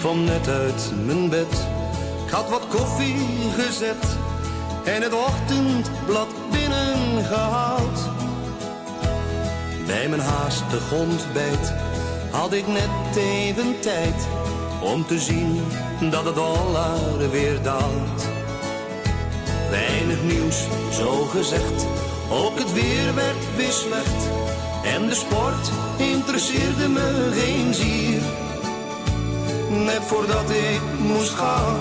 kwam net uit mijn bed. Ik had wat koffie gezet en het ochtendblad binnengehaald. Bij mijn haastig ontbijt had ik net even tijd om te zien dat de dollar weer daalt. Weinig nieuws, zo gezegd, ook het weer werd weer slecht. En de sport interesseerde me geen zier. Net voordat ik moest gaan,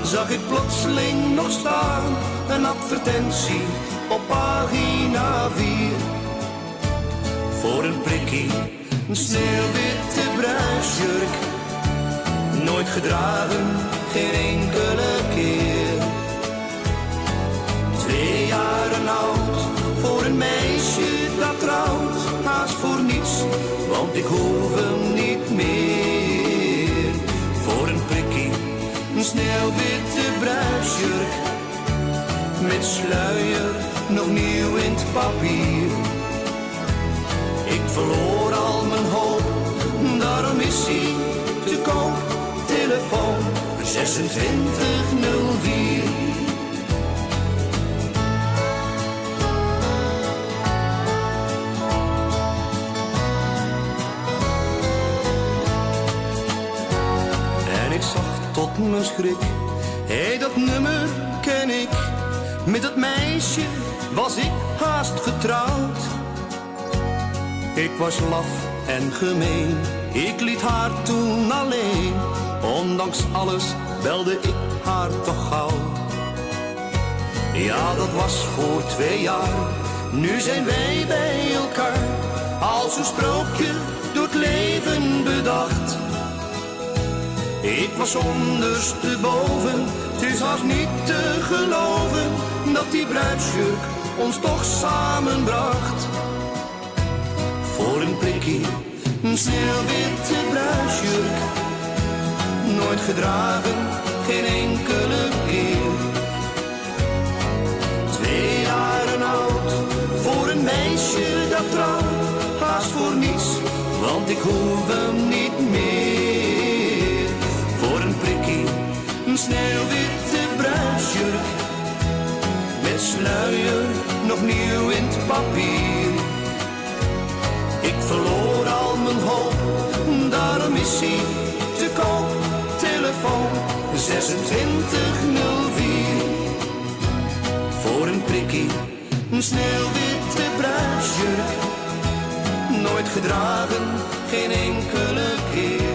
zag ik plotseling nog staan een advertentie op pagina 4. Voor een prikkie, een sneeuwwitte bruidsjurk. Nooit gedragen, geen enkele keer. 2 jaren oud, voor een meisje dat trouwt. Haast voor niets, want ik hoef hem niet meer. Voor een prikkie, een sneeuwwitte bruidsjurk. Met sluier, nog nieuw in het papier. Ik verloor al mijn hoop, daarom is hij te koop. Telefoon 2604. En ik zag tot mijn schrik, hé, dat nummer ken ik. Met dat meisje was ik haast getrouwd. Ik was laf en gemeen, ik liet haar toen alleen. Ondanks alles belde ik haar toch gauw. Ja, dat was voor 2 jaar, nu zijn wij bij elkaar. Als een sprookje door het leven bedacht. Ik was ondersteboven, het is haast niet te geloven dat die bruidsjurk ons toch samenbracht. Voor een prikkie, een sneeuwwitte bruidsjurk. Nooit gedragen, geen enkele keer. 2 jaren oud, voor een meisje dat trouwt. Haast voor niets, want ik hoef hem niet meer. Voor een prikkie, een sneeuwwitte bruidsjurk. Met sluier, nog nieuw in het papier. Ik verloor al mijn hoop, daarom is hij te koop. Telefoon 2604. Voor een prikkie, een sneeuwwitte bruidsjurk. Nooit gedragen, geen enkele keer.